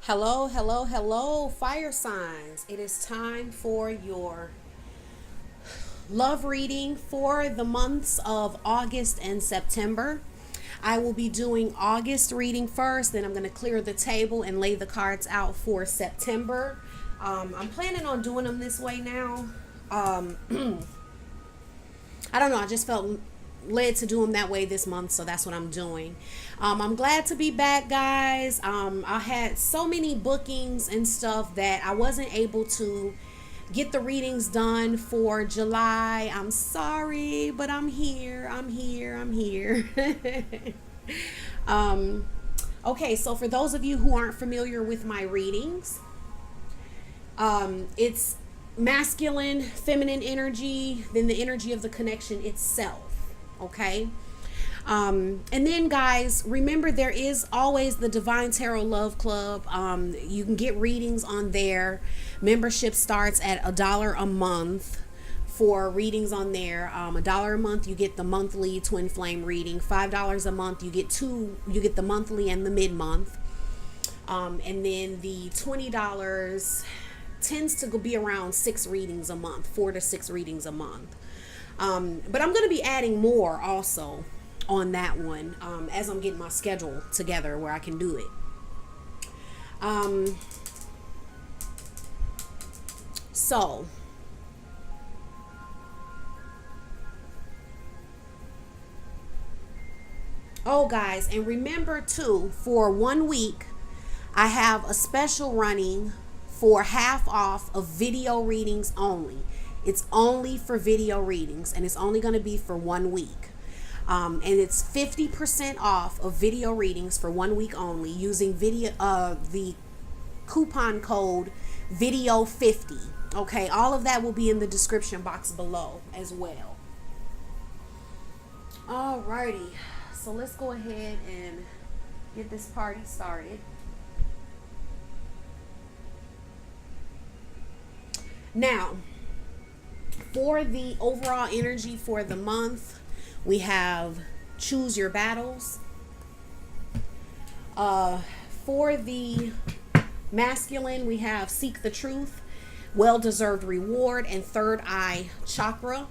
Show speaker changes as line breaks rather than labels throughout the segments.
Hello, hello, hello, fire signs. It is time for your love reading for the months of August and September. I will be doing August reading first, then I'm going to clear the table and lay the cards out for September. I'm planning on doing them this way now. Um, I don't know, I just felt led to do them that way this month, so that's what I'm doing. I'm glad to be back, guys. I had so many bookings and stuff that I wasn't able to get the readings done for July. I'm sorry, but I'm here. I'm here. I'm here. um, okay, so for those of you who aren't familiar with my readings, it's masculine, feminine energy, then the energy of the connection itself. Okay. And then, guys, remember there is always the Divine Tarot Love Club. You can get readings on there. Membership starts at $1 a month for readings on there. $1 a month, you get the monthly twin flame reading. $5 a month, you get two. You get the monthly and the mid month. And then the $20 tends to be around 6 readings a month, 4 to 6 readings a month. But I'm going to be adding more also on that one as I'm getting my schedule together where I can do it. So, oh, guys, and remember too, for 1 week, I have a special running for half off of video readings only. It's only for video readings, and it's only going to be for 1 week. And it's 50% off of video readings for 1 week only using the coupon code video50. Okay, all of that will be in the description box below as well. Alrighty, so let's go ahead and get this party started. Now, for the overall energy for the month, we have choose your battles. For the masculine, we have seek the truth, well-deserved reward, and third eye chakra.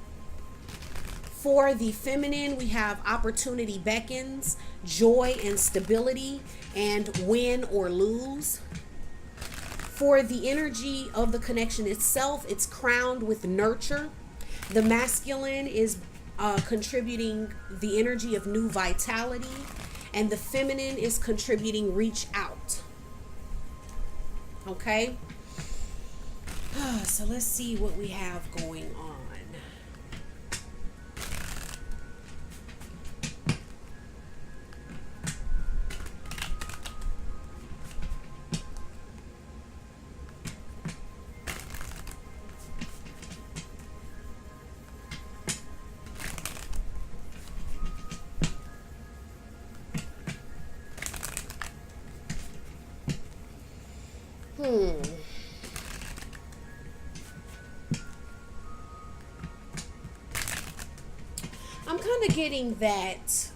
For the feminine, we have opportunity beckons, joy and stability, and win or lose. For the energy of the connection itself, it's crowned with nurture. The masculine is contributing the energy of new vitality, and the feminine is contributing reach out. Okay, so let's see what we have going on. I'm kind of getting that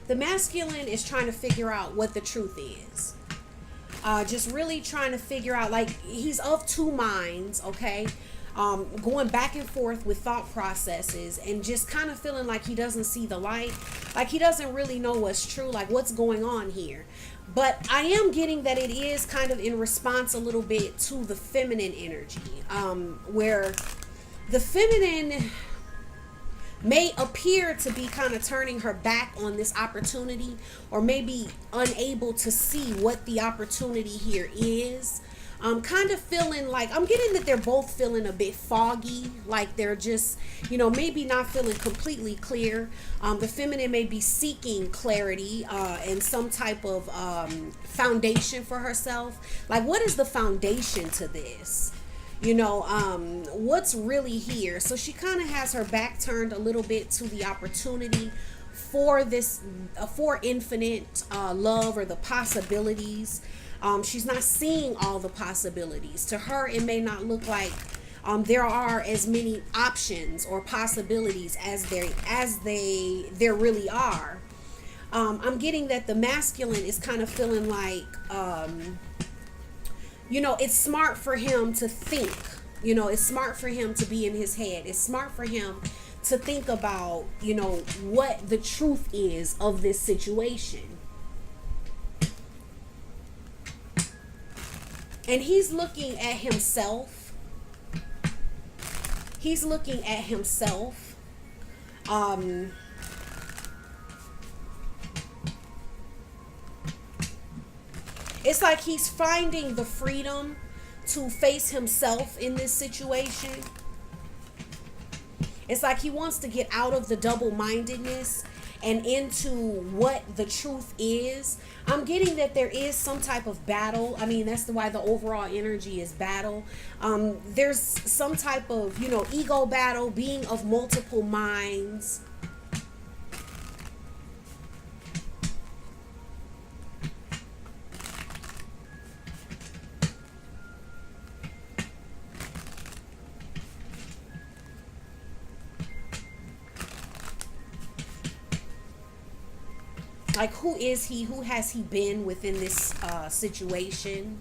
the masculine is trying to figure out what the truth is. Just really trying to figure out, like, he's of two minds, okay? Going back and forth with thought processes and just kind of feeling like he doesn't see the light, like he doesn't really know what's true, like what's going on here. But I am getting that it is kind of in response a little bit to the feminine energy, where the feminine may appear to be kind of turning her back on this opportunity, or maybe unable to see what the opportunity here is. I'm kind of feeling like, I'm getting that they're both feeling a bit foggy, like they're just, maybe not feeling completely clear. The feminine may be seeking clarity and some type of foundation for herself. Like, what is the foundation to this? What's really here? So she kind of has her back turned a little bit to the opportunity for this, for infinite love, or the possibilities. She's not seeing all the possibilities. To her, it may not look like there are as many options or possibilities as there really are. I'm getting that the masculine is kind of feeling like, it's smart for him to think. It's smart for him to be in his head. It's smart for him to think about, what the truth is of this situation. And he's looking at himself. He's looking at himself. It's like he's finding the freedom to face himself in this situation. It's like he wants to get out of the double-mindedness and into what the truth is. I'm getting that there is some type of battle. I mean, that's why the overall energy is battle. There's some type of, ego battle, being of multiple minds. Like, who is he? Who has he been within this situation?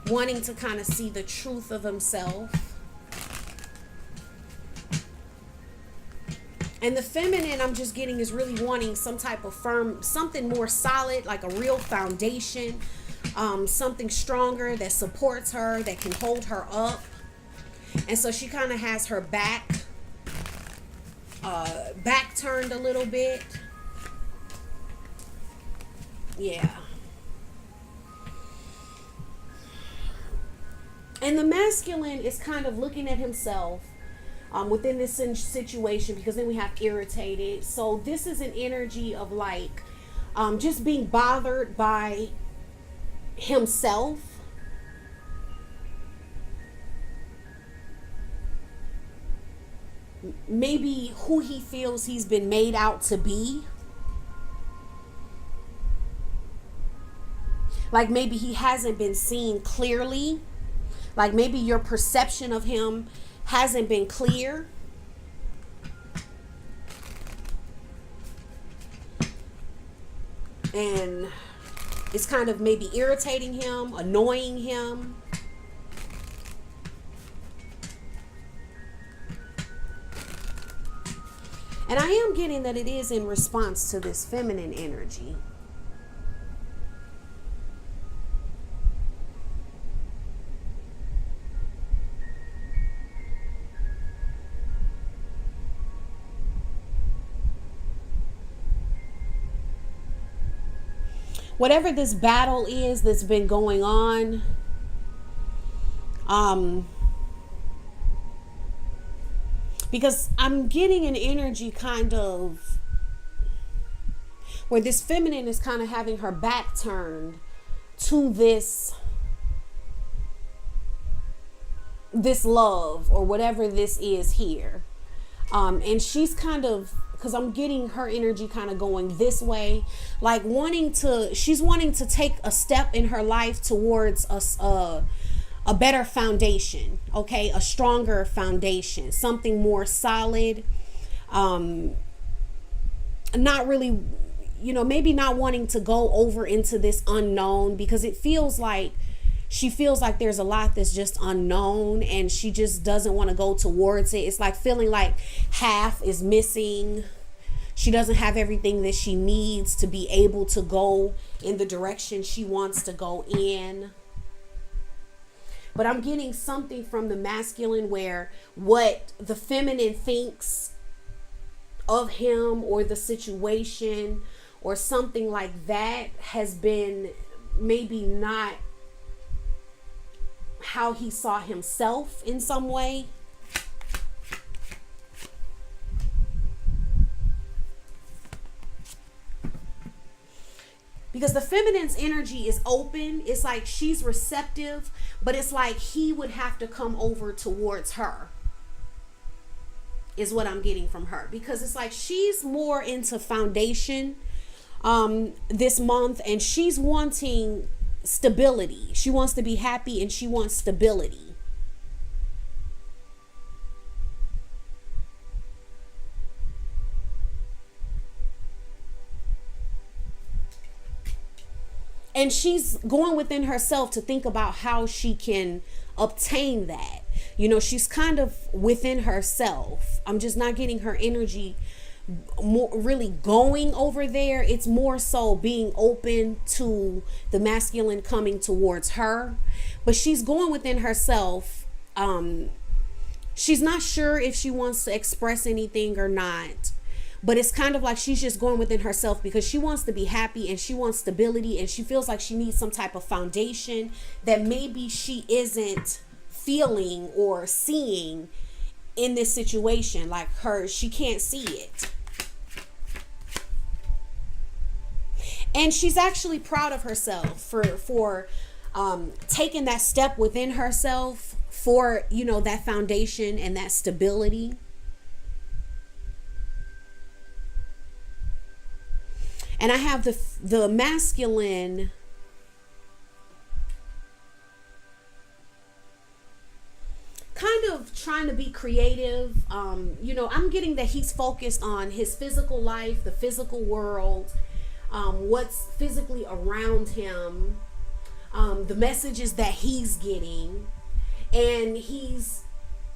Wanting to kind of see the truth of himself. And the feminine I'm just getting is really wanting some type of firm, something more solid, like a real foundation, something stronger that supports her, that can hold her up. And so she kind of has her back turned a little bit. Yeah. And the masculine is kind of looking at himself within this situation, because then we have irritated. So this is an energy of like just being bothered by himself. Maybe who he feels he's been made out to be. Like maybe he hasn't been seen clearly. Like maybe your perception of him hasn't been clear. And it's kind of maybe irritating him, annoying him. And I am getting that it is in response to this feminine energy. Whatever this battle is that's been going on, because I'm getting an energy kind of where this feminine is kind of having her back turned to this love or whatever this is here. And she's kind of, because I'm getting her energy kind of going this way, like she's wanting to take a step in her life towards a better foundation, okay? A stronger foundation, something more solid. Not really, maybe not wanting to go over into this unknown, because she feels like there's a lot that's just unknown and she just doesn't want to go towards it. It's like feeling like half is missing. She doesn't have everything that she needs to be able to go in the direction she wants to go in. But I'm getting something from the masculine where what the feminine thinks of him or the situation or something like that has been maybe not how he saw himself in some way. Because the feminine's energy is open. It's like she's receptive, but it's like he would have to come over towards her, is what I'm getting from her. Because it's like she's more into foundation this month, and she's wanting stability. She wants to be happy and she wants stability. And she's going within herself to think about how she can obtain that. You know, she's kind of within herself. I'm just not getting her energy more really going over there. It's more so being open to the masculine coming towards her, but she's going within herself. She's not sure if she wants to express anything or not, but it's kind of like she's just going within herself because she wants to be happy and she wants stability, and she feels like she needs some type of foundation that maybe she isn't feeling or seeing in this situation. Like she can't see it. And she's actually proud of herself for taking that step within herself for, you know, that foundation and that stability. And I have the masculine kind of trying to be creative. You know, I'm getting that he's focused on his physical life, the physical world, what's physically around him, the messages that he's getting, and he's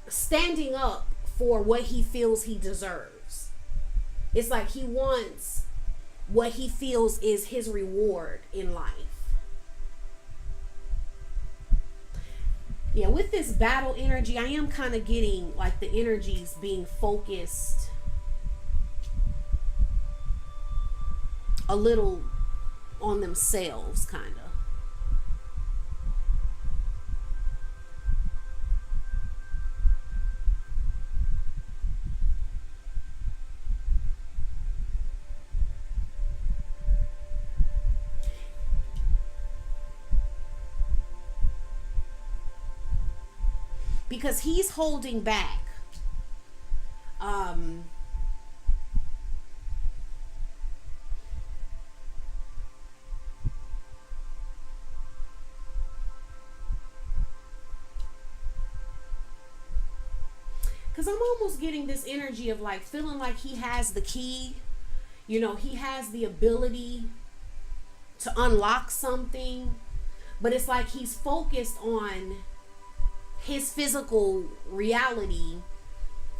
standing up for what he feels he deserves. It's like he wants what he feels is his reward in life. Yeah, with this battle energy, I am kind of getting like the energies being focused a little on themselves, kind of. Because he's holding back. Because I'm almost getting this energy of like feeling like he has the key. You know, he has the ability to unlock something. But it's like he's focused on his physical reality,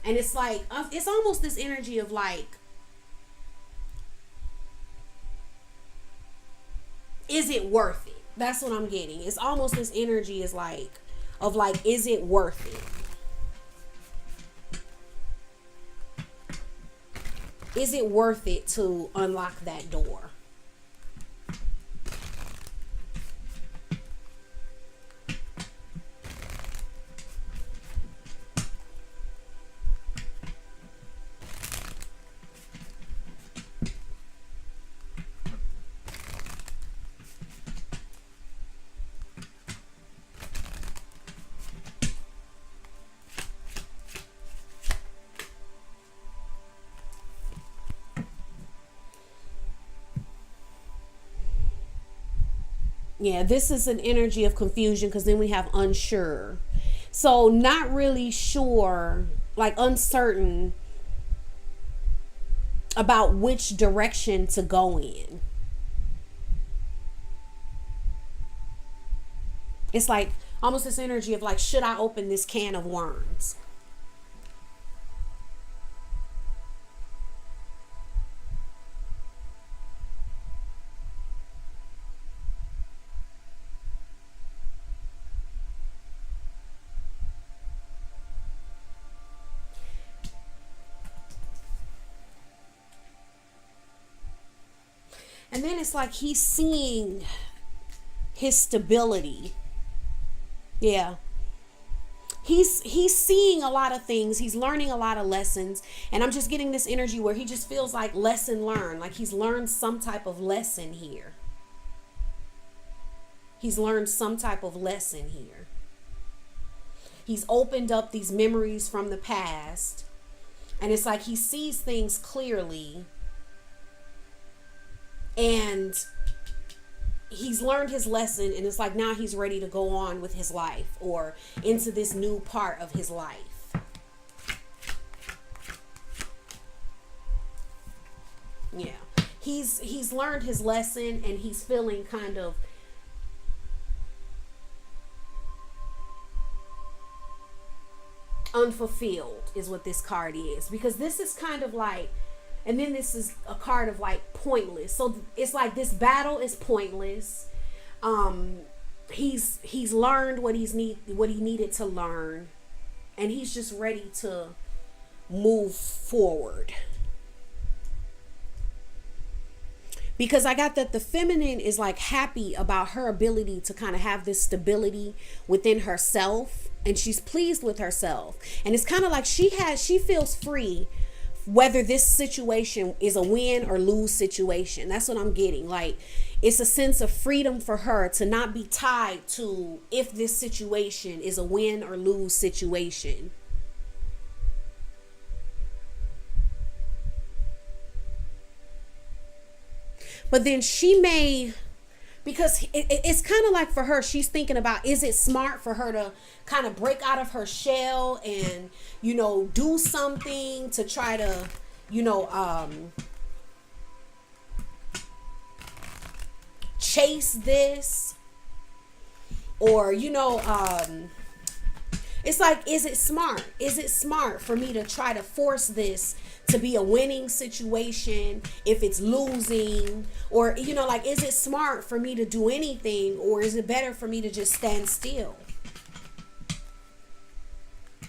and it's like it's almost this energy of like, is it worth it? That's what I'm getting. It's almost this energy is like of like, is it worth it? Is it worth it to unlock that door? Yeah, this is an energy of confusion because then we have unsure. So not really sure, like uncertain about which direction to go in. It's like almost this energy of like, should I open this can of worms? And then it's like he's seeing his stability. Yeah. He's seeing a lot of things. He's learning a lot of lessons. And I'm just getting this energy where he just feels like lesson learned. Like he's learned some type of lesson here. He's learned some type of lesson here. He's opened up these memories from the past. And it's like he sees things clearly. And he's learned his lesson, and it's like now he's ready to go on with his life or into this new part of his life. Yeah. He's learned his lesson, and he's feeling kind of unfulfilled is what this card is, because this is kind of like, and then this is a card of like pointless. So it's like this battle is pointless. He's learned what what he needed to learn, and he's just ready to move forward. Because I got that the feminine is like happy about her ability to kind of have this stability within herself, and she's pleased with herself. And it's kind of like she feels free whether this situation is a win or lose situation. That's what I'm getting. Like, it's a sense of freedom for her to not be tied to if this situation is a win or lose situation. But then she may, because it's kind of like for her, she's thinking about, is it smart for her to kind of break out of her shell and, do something to try to, chase this? Or, it's like, is it smart? Is it smart for me to try to force this to be a winning situation if it's losing? Or, like, is it smart for me to do anything, or is it better for me to just stand still?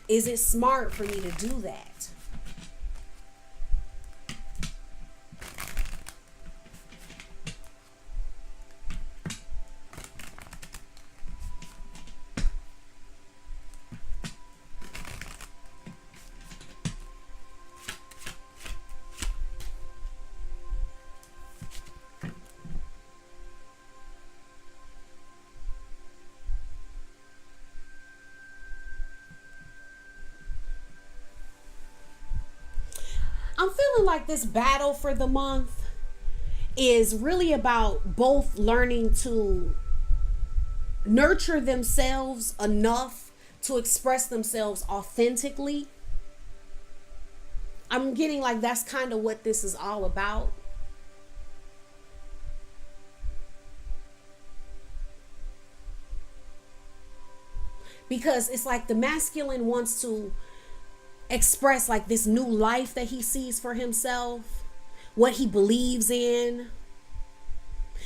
Is it smart for me to do that? I'm feeling like this battle for the month is really about both learning to nurture themselves enough to express themselves authentically. I'm getting like that's kind of what this is all about. Because it's like the masculine wants to express like this new life that he sees for himself, what he believes in.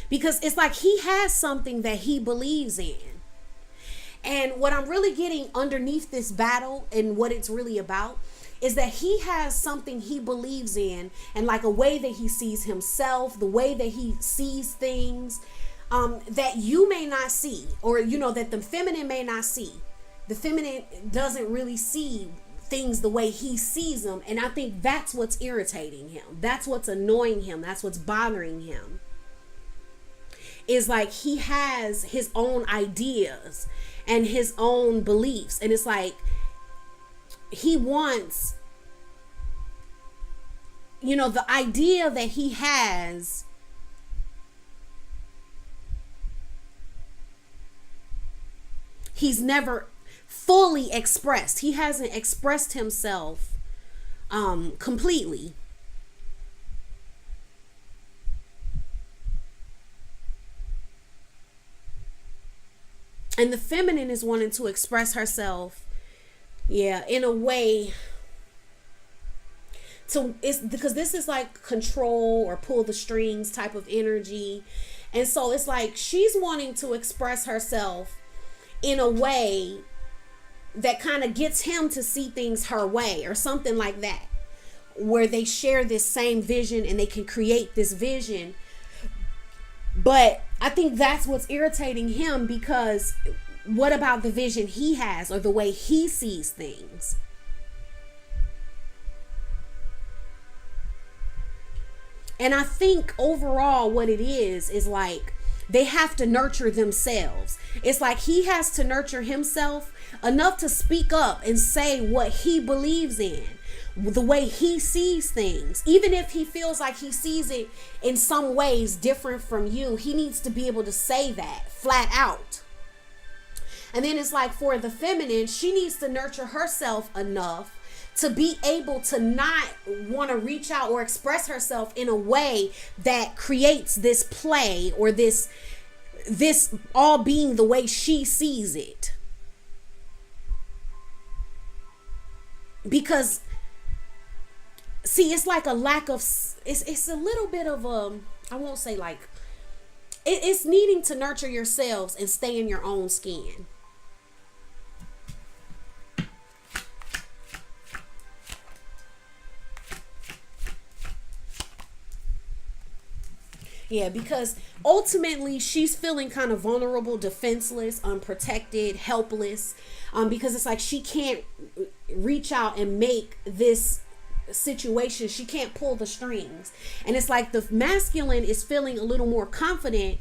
Because it's like he has something that he believes in. And what I'm really getting underneath this battle and what it's really about is that he has something he believes in, and like a way that he sees himself, the way that he sees things, that you may not see, or that the feminine may not see. The feminine doesn't really see things the way he sees them, and I think that's what's irritating him. That's what's annoying him. That's what's bothering him. Is like he has his own ideas and his own beliefs, and it's like he wants, the idea that he has, he's never fully expressed. He hasn't expressed himself completely. And the feminine is wanting to express herself, in a way it's because this is like control or pull the strings type of energy. And so it's like she's wanting to express herself in a way that kind of gets him to see things her way, or something like that, where they share this same vision and they can create this vision. But I think that's what's irritating him, because what about the vision he has, or the way he sees things? And I think overall what it is like they have to nurture themselves. It's like he has to nurture himself enough to speak up and say what he believes in, the way he sees things. Even if he feels like he sees it in some ways different from you, he needs to be able to say that flat out. And then it's like for the feminine, she needs to nurture herself enough to be able to not want to reach out or express herself in a way that creates this play, or this all being the way she sees it. because see, it's like a lack of, it's a little bit of a, I won't say like, it's needing to nurture yourselves and stay in your own skin. Yeah, because ultimately she's feeling kind of vulnerable, defenseless, unprotected, helpless, because it's like she can't reach out and make this situation, she can't pull the strings. And it's like the masculine is feeling a little more confident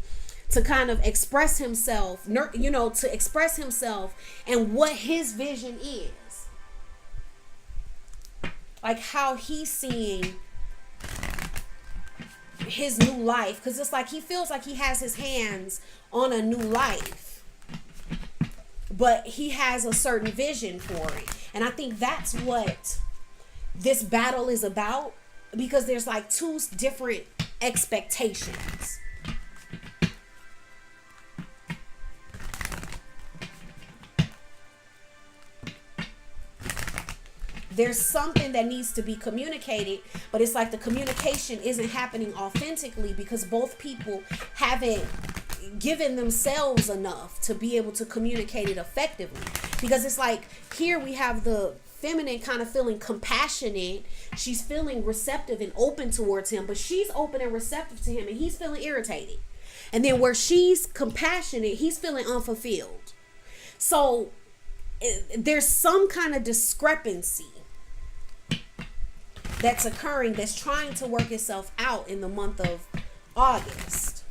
to kind of express himself, to express himself and what his vision is. Like how he's seeing his new life, because it's like he feels like he has his hands on a new life, but he has a certain vision for it. And I think that's what this battle is about, because there's like two different expectations. There's something that needs to be communicated, but it's like the communication isn't happening authentically because both people haven't given themselves enough to be able to communicate it effectively. Because it's like here we have the feminine kind of feeling compassionate. She's feeling receptive and open towards him, but she's open and receptive to him and he's feeling irritated. And then where she's compassionate, he's feeling unfulfilled. So there's some kind of discrepancy that's occurring, that's trying to work itself out in the month of August.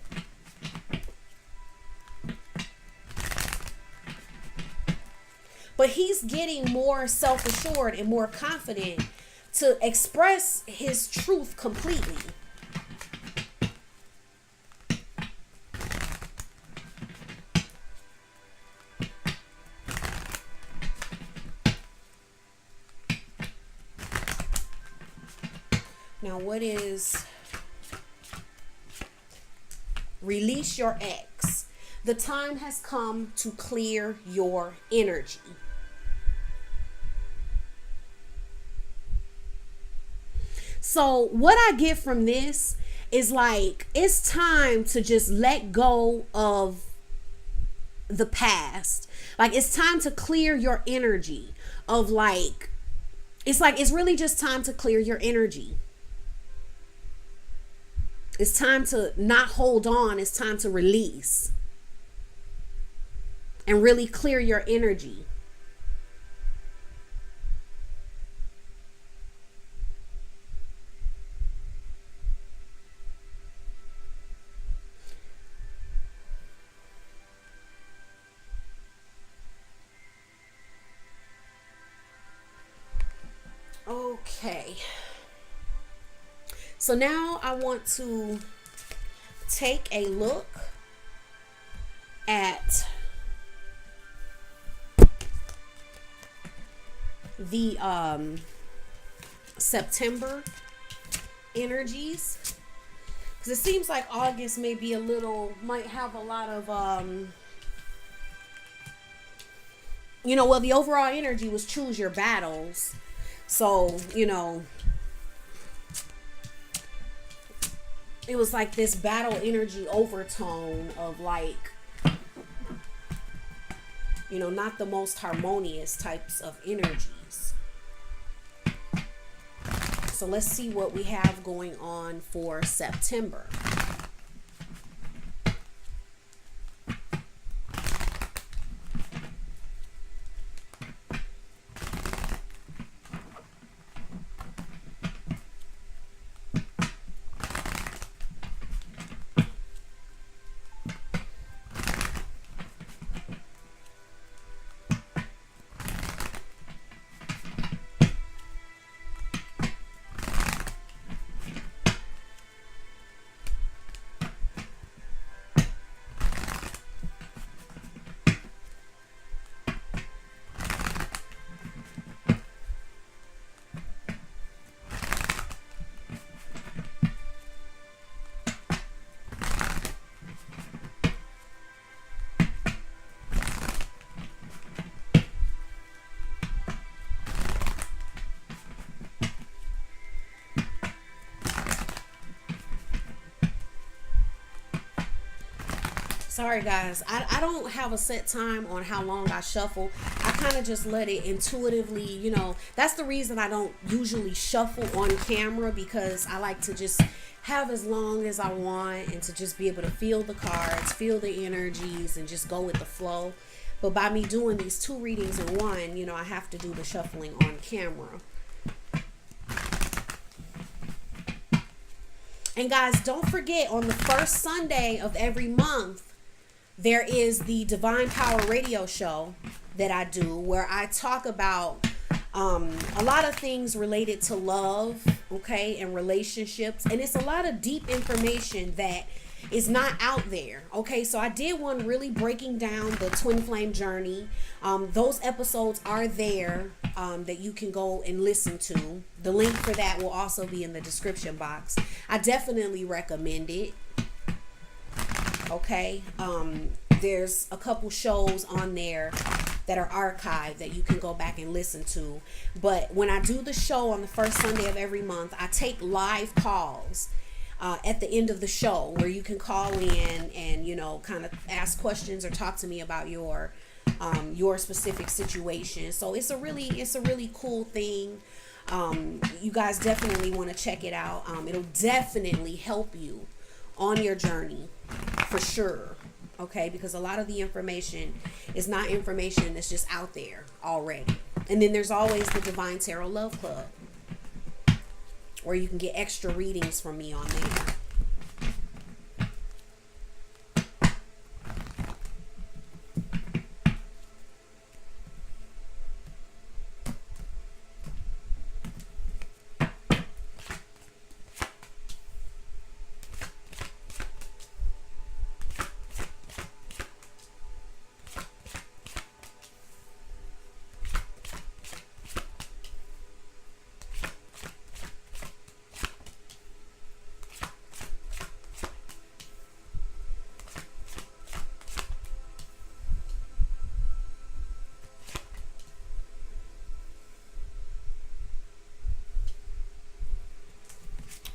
But he's getting more self-assured and more confident to express his truth completely. Now, what is release your ex? The time has come to clear your energy. So what I get from this is like, it's time to just let go of the past. Like, it's time to clear your energy of like, it's really just time to clear your energy. It's time to not hold on. It's time to release and really clear your energy. Okay. So now I want to take a look at the September energies, because it seems like August may be might have a lot of well, the overall energy was choose your battles. So, it was like this battle energy overtone of like, not the most harmonious types of energies. So let's see what we have going on for September. Sorry guys, I don't have a set time on how long I shuffle. I kind of just let it intuitively, that's the reason I don't usually shuffle on camera, because I like to just have as long as I want and to just be able to feel the cards, feel the energies, and just go with the flow. But by me doing these two readings in one, I have to do the shuffling on camera. And guys, don't forget, on the first Sunday of every month, there is the Divine Power Radio Show that I do, where I talk about a lot of things related to love, okay, and relationships. And it's a lot of deep information that is not out there, okay? So I did one really breaking down the twin flame journey. Those episodes are there that you can go and listen to. The link for that will also be in the description box. I definitely recommend it. Okay, there's a couple shows on there that are archived that you can go back and listen to. But when I do the show on the first Sunday of every month, I take live calls at the end of the show, where you can call in and kind of ask questions or talk to me about your specific situation. So it's a really cool thing. You guys definitely want to check it out. It'll definitely help you on your journey, for sure. Okay, because a lot of the information is not information that's just out there already. And then there's always the Divine Tarot Love Club, where you can get extra readings from me on there.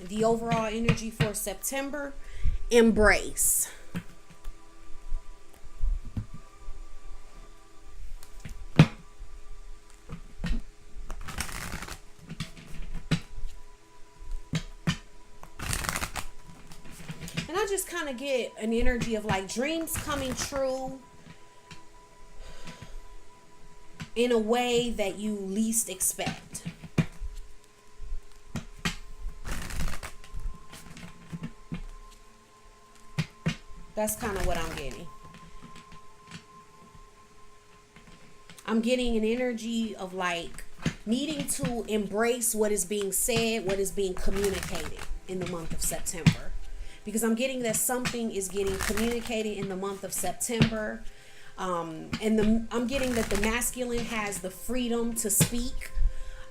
The overall energy for September: embrace. And I just kind of get an energy of like dreams coming true in a way that you least expect. That's kind of what I'm getting. I'm getting an energy of like needing to embrace what is being said, what is being communicated in the month of September. Because I'm getting that something is getting communicated in the month of September. I'm getting that the masculine has the freedom to speak.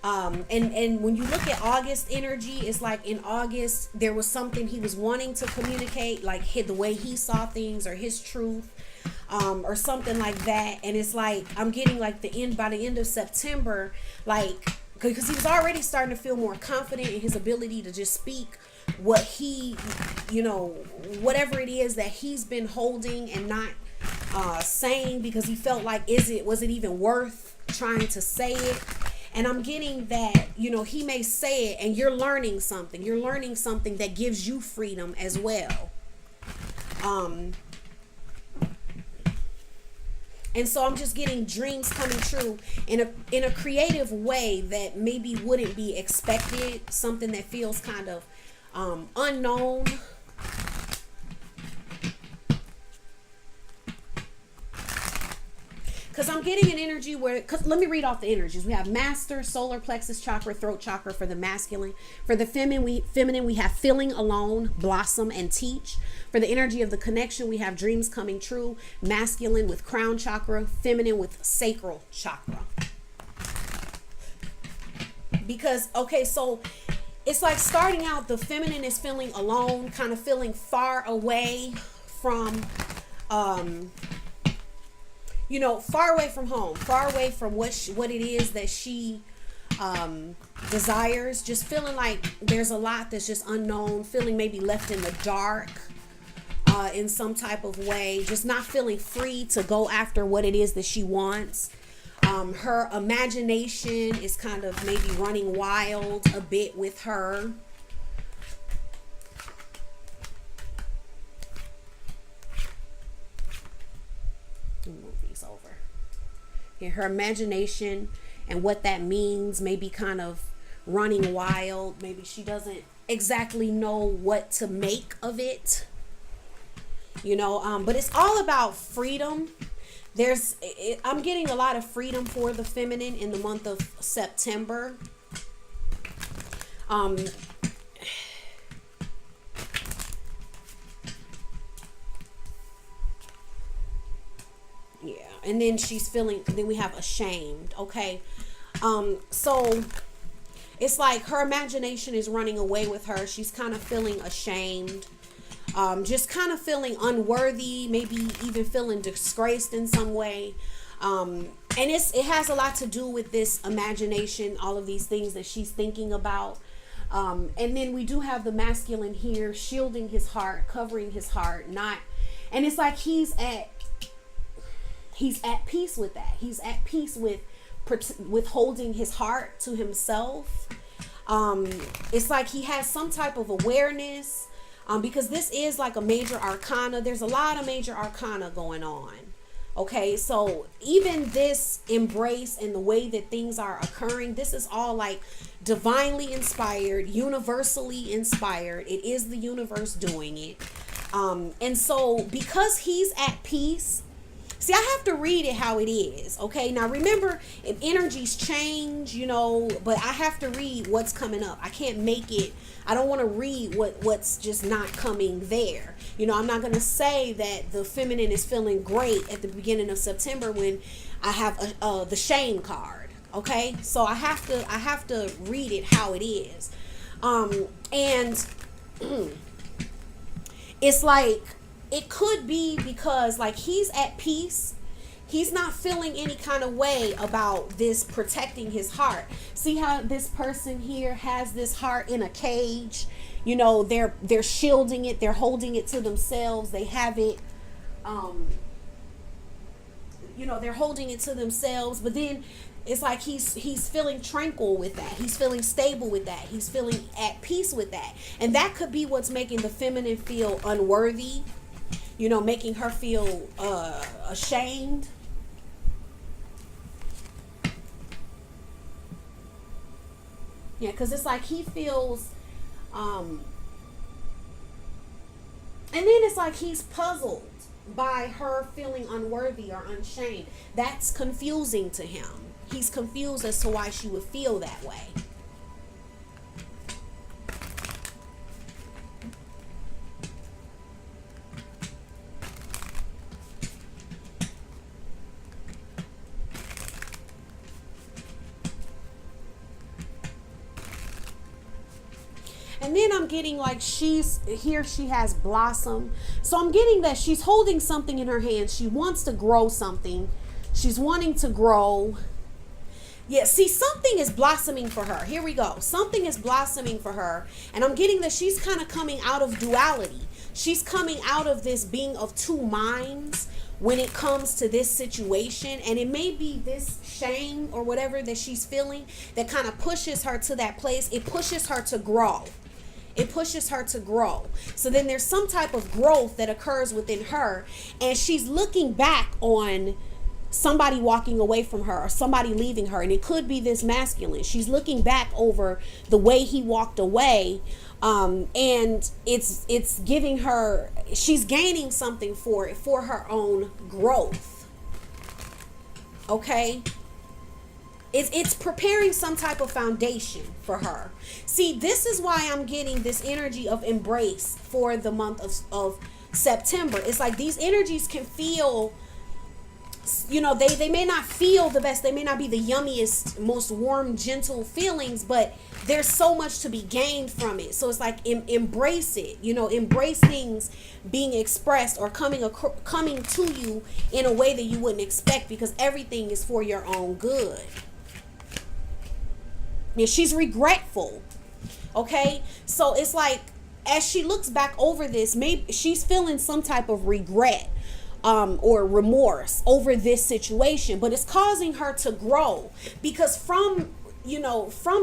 And when you look at August energy, it's like in August, there was something he was wanting to communicate, like the way he saw things or his truth, or something like that. And it's like, I'm getting like by the end of September, like, because he was already starting to feel more confident in his ability to just speak what he, whatever it is that he's been holding and not saying, because he felt like, was it even worth trying to say it? And I'm getting that, he may say it and you're learning something. You're learning something that gives you freedom as well. And so I'm just getting dreams coming true in a creative way that maybe wouldn't be expected. Something that feels kind of unknown. Because I'm getting an energy let me read off the energies. We have Master, Solar Plexus Chakra, Throat Chakra for the masculine. For the feminine, we have Feeling Alone, Blossom, and Teach. For the energy of the connection, we have Dreams Coming True, masculine with Crown Chakra, feminine with Sacral Chakra. Because, so it's like starting out, the feminine is feeling alone, kind of feeling far away from, far away from home, far away from what it is that she desires, just feeling like there's a lot that's just unknown, feeling maybe left in the dark. in some type of way, just not feeling free to go after what it is that she wants. Her imagination is kind of maybe running wild a bit with her. Move these over. Yeah, her imagination and what that means may be kind of running wild. Maybe she doesn't exactly know what to make of it. But it's all about freedom. I'm getting a lot of freedom for the feminine in the month of September. Yeah, and then then we have ashamed. Okay. So it's like her imagination is running away with her. She's kind of feeling ashamed. Just kind of feeling unworthy, maybe even feeling disgraced in some way. And it has a lot to do with this imagination, all of these things that she's thinking about. And then we do have the masculine here, shielding his heart, covering his heart, and it's like he's at peace with that. He's at peace with holding his heart to himself. It's like he has some type of awareness. Because this is like a major arcana. There's a lot of major arcana going on. Okay, so even this embrace and the way that things are occurring, this is all like divinely inspired, universally inspired. It is the universe doing it. And so because he's at peace, see, I have to read it how it is. Okay, now remember, if energies change, but I have to read what's coming up. I can't make it. I don't want to read what's just not coming there. I'm not going to say that the feminine is feeling great at the beginning of September when I have the shame card. Okay, so I have to read it how it is. And it's like, it could be because like he's at peace. He's not feeling any kind of way about this protecting his heart. See how this person here has this heart in a cage? They're shielding it. They're holding it to themselves. They have it, they're holding it to themselves. But then it's like he's feeling tranquil with that. He's feeling stable with that. He's feeling at peace with that. And that could be what's making the feminine feel unworthy. Making her feel ashamed. Yeah, because it's like he feels, and then it's like he's puzzled by her feeling unworthy or unshamed. That's confusing to him. He's confused as to why she would feel that way. And then I'm getting like she has blossom. So I'm getting that she's holding something in her hand. She wants to grow something. She's wanting to grow. Yeah, see, something is blossoming for her. Here we go. Something is blossoming for her. And I'm getting that she's kind of coming out of duality. She's coming out of this being of two minds when it comes to this situation. And it may be this shame or whatever that she's feeling that kind of pushes her to that place. It pushes her to grow. It pushes her to grow. So then there's some type of growth that occurs within her. And she's looking back on somebody walking away from her or somebody leaving her. And it could be this masculine. She's looking back over the way he walked away. And it's giving her, she's gaining something for it, for her own growth. Okay? It's preparing some type of foundation for her. See, this is why I'm getting this energy of embrace for the month of September. It's like these energies can feel, they may not feel the best. They may not be the yummiest, most warm, gentle feelings, but there's so much to be gained from it. So it's like embrace it. Embrace things being expressed or coming to you in a way that you wouldn't expect, because everything is for your own good. Yeah, she's regretful. Okay, so it's like as she looks back over this, maybe she's feeling some type of regret, or remorse over this situation, but it's causing her to grow, because from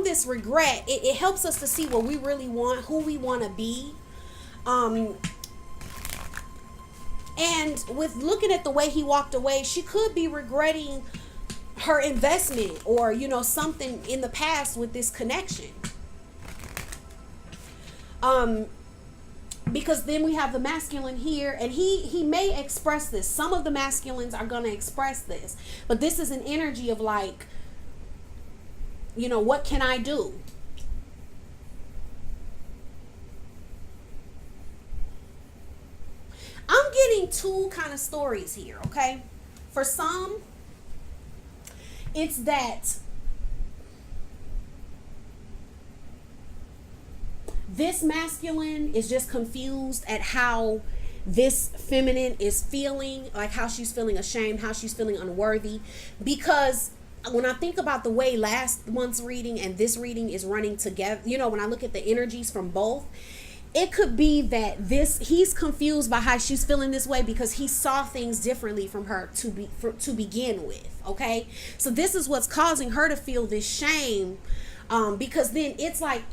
this regret, it helps us to see what we really want, who we want to be. And with looking at the way he walked away, she could be regretting her investment, or something in the past with this connection. Because then we have the masculine here, and he may express this. Some of the masculines are going to express this, but this is an energy of like, what can I do? I'm getting two kind of stories here, okay? For some, it's that this masculine is just confused at how this feminine is feeling, like how she's feeling ashamed, how she's feeling unworthy. Because when I think about the way last month's reading and this reading is running together, when I look at the energies from both, it could be that he's confused by how she's feeling this way because he saw things differently from her to begin with. Okay, so this is what's causing her to feel this shame, because then it's like,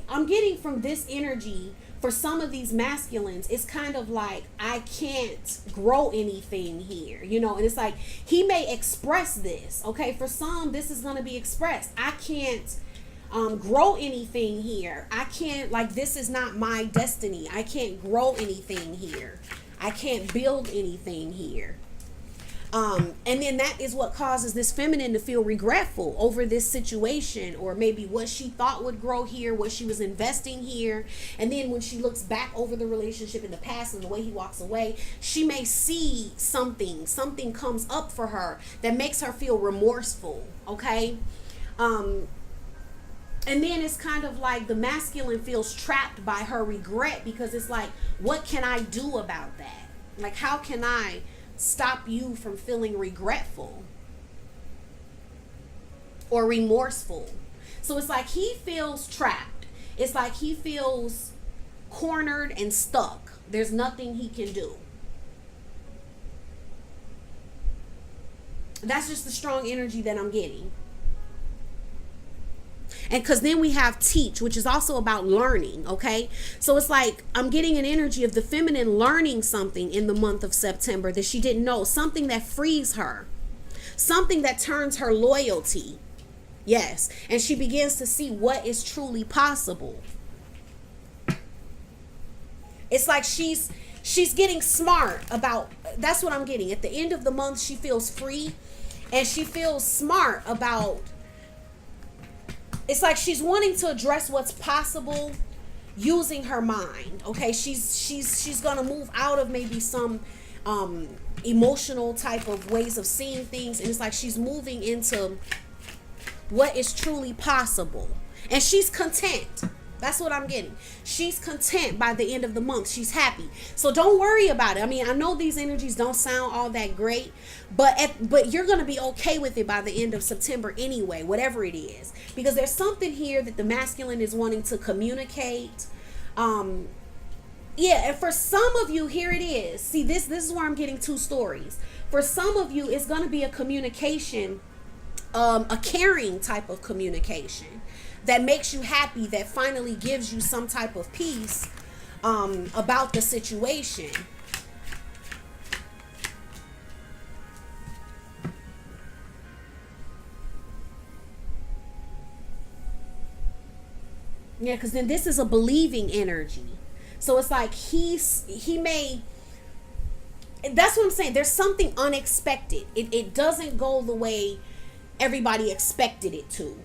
I'm getting from this energy, for some of these masculines, it's kind of like, I can't grow anything here, and it's like he may express this. Okay, for some, this is going to be expressed. I can't grow anything here. I can't, like, this is not my destiny. I can't grow anything here. I can't build anything here. And then that is what causes this feminine to feel regretful over this situation, or maybe what she thought would grow here, what she was investing here. And then when she looks back over the relationship in the past and the way he walks away, she may see something comes up for her that makes her feel remorseful. Okay. And then it's kind of like the masculine feels trapped by her regret, because it's like, what can I do about that? Like, how can I stop you from feeling regretful or remorseful? So it's like he feels trapped. It's like he feels cornered and stuck. There's nothing he can do. That's just the strong energy that I'm getting. And because then we have teach, which is also about learning. Okay, so it's like I'm getting an energy of the feminine learning something in the month of September that she didn't know, something that frees her, something that turns her loyalty. Yes, and she begins to see what is truly possible. It's like she's getting smart about, that's what I'm getting. At the end of the month, she feels free, and she feels smart about, it's like she's wanting to address what's possible using her mind. Okay, she's gonna move out of maybe some emotional type of ways of seeing things, and it's like she's moving into what is truly possible, and she's content. That's what I'm getting. She's content by the end of the month. She's happy. So don't worry about it. I mean, I know these energies don't sound all that great, but you're going to be okay with it by the end of September anyway, whatever it is. Because there's something here that the masculine is wanting to communicate. And for some of you, here it is. See, this is where I'm getting two stories. For some of you, it's going to be a communication, a caring type of communication that makes you happy, that finally gives you some type of peace about the situation. Yeah, because then this is a believing energy. So it's like he may, that's what I'm saying. There's something unexpected. It doesn't go the way everybody expected it to.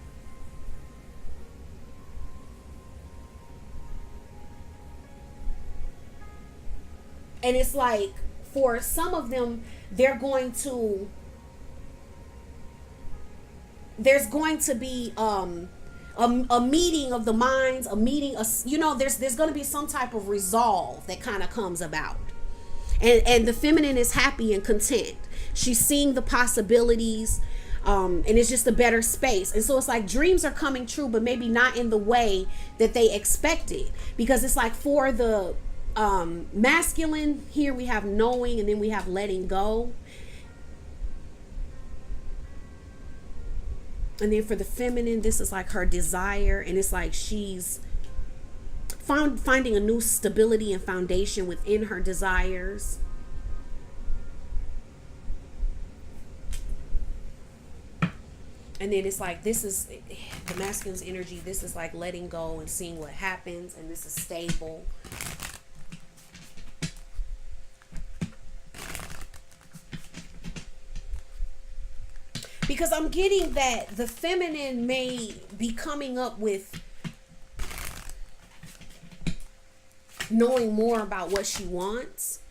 And it's like, for some of them, there's going to be a meeting of the minds, a meeting, there's going to be some type of resolve that kind of comes about. And the feminine is happy and content. She's seeing the possibilities. And it's just a better space. And so it's like dreams are coming true, but maybe not in the way that they expected, because it's like for the masculine here we have knowing, and then we have letting go. And then for the feminine, this is like her desire, and it's like she's finding a new stability and foundation within her desires. And then it's like, this is the masculine's energy. This is like letting go and seeing what happens, and this is stable. Because I'm getting that the feminine may be coming up with knowing more about what she wants.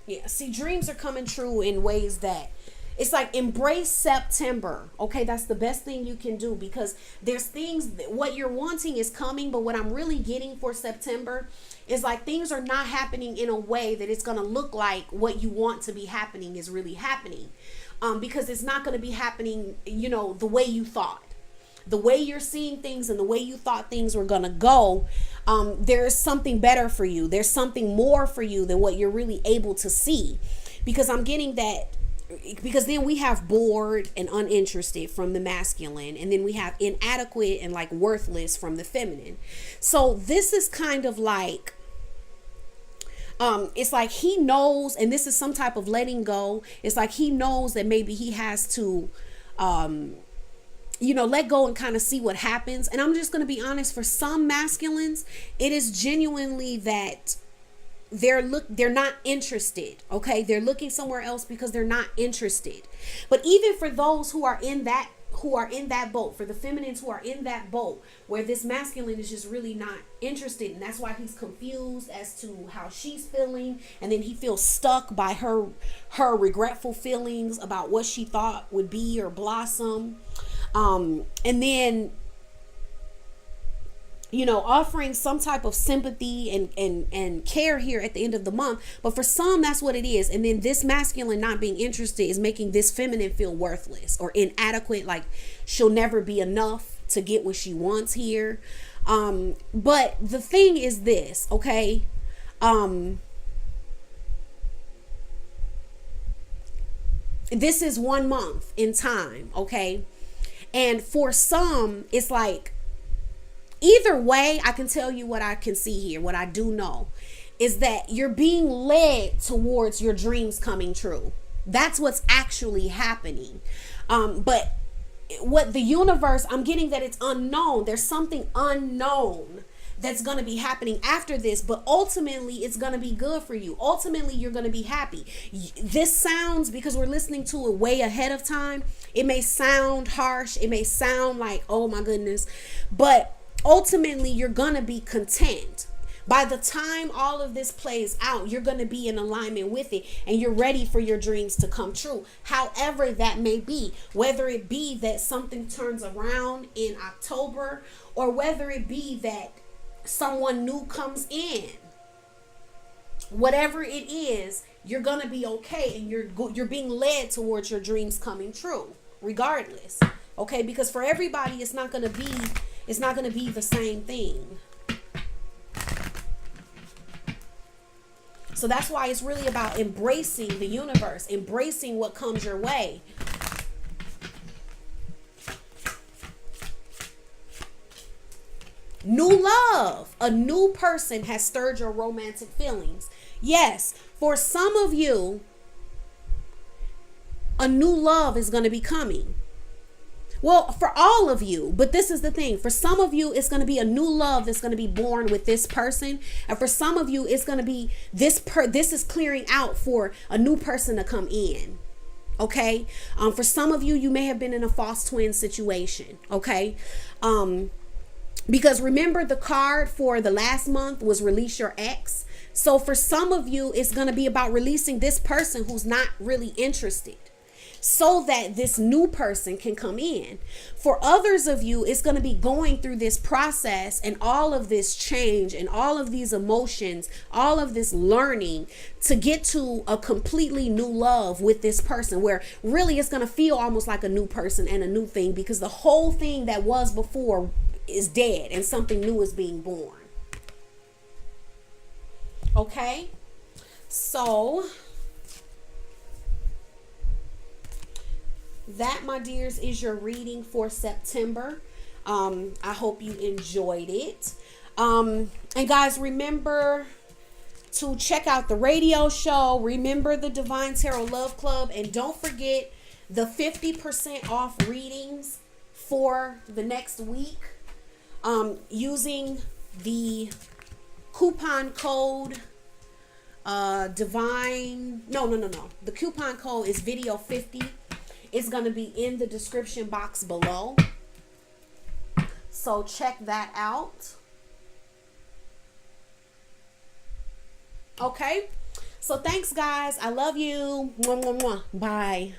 Yeah, see, dreams are coming true in ways that it's like embrace September. Okay, that's the best thing you can do, because there's things, what you're wanting is coming, but what I'm really getting for September is like things are not happening in a way that it's going to look like what you want to be happening is really happening. Because it's not going to be happening, you know, the way you thought. The way you're seeing things and the way you thought things were going to go, there's something better for you. There's something more for you than what you're really able to see. Because I'm getting that, because then we have bored and uninterested from the masculine, and then we have inadequate and like worthless from the feminine. So this is kind of like, it's like he knows, and this is some type of letting go. It's like he knows that maybe he has to, you know, let go and kind of see what happens. And I'm just going to be honest, for some masculines, it is genuinely that they're not interested. Okay, they're looking somewhere else because they're not interested. But even for those who are in that boat, for the feminines who are in that boat where this masculine is just really not interested, and that's why he's confused as to how she's feeling, and then he feels stuck by her regretful feelings about what she thought would be or blossom, and then, you know, offering some type of sympathy and care here at the end of the month. But for some, that's what it is. And then this masculine not being interested is making this feminine feel worthless or inadequate, like she'll never be enough to get what she wants here. But the thing is this, okay? This is 1 month in time, okay? And for some, it's like, either way, I can tell you what I can see here. What I do know is that you're being led towards your dreams coming true. That's what's actually happening. But what the universe, I'm getting that it's unknown. There's something unknown that's going to be happening after this, but ultimately it's going to be good for you. Ultimately, you're going to be happy. This sounds, because we're listening to it way ahead of time, it may sound harsh. It may sound like, oh my goodness, but ultimately you're going to be content. By the time all of this plays out, you're going to be in alignment with it, and you're ready for your dreams to come true. However that may be, whether it be that something turns around in October, or whether it be that someone new comes in, whatever it is, you're going to be okay, and you're being led towards your dreams coming true regardless. Okay? Because for everybody, it's not going to be the same thing. So that's why it's really about embracing the universe, embracing what comes your way. New love. A new person has stirred your romantic feelings. Yes, for some of you, a new love is going to be coming. Well, for all of you, but this is the thing. For some of you, it's going to be a new love that's going to be born with this person. And for some of you, it's going to be this is clearing out for a new person to come in. Okay? For some of you, you may have been in a false twin situation. Okay? Because remember, the card for the last month was release your ex. So for some of you, it's going to be about releasing this person who's not really interested. so that this new person can come in. For others of you, it's going to be going through this process and all of this change and all of these emotions, all of this learning to get to a completely new love with this person, where really it's going to feel almost like a new person and a new thing, because the whole thing that was before is dead and something new is being born. Okay, so that, my dears, is your reading for September. I hope you enjoyed it. And guys, remember to check out the radio show. Remember the Divine Tarot Love Club. And don't forget the 50% off readings for the next week. Using the coupon code the coupon code is video 50. It's going to be in the description box below, so check that out. Okay, so thanks guys, I love you. Mwah, mwah, mwah. Bye.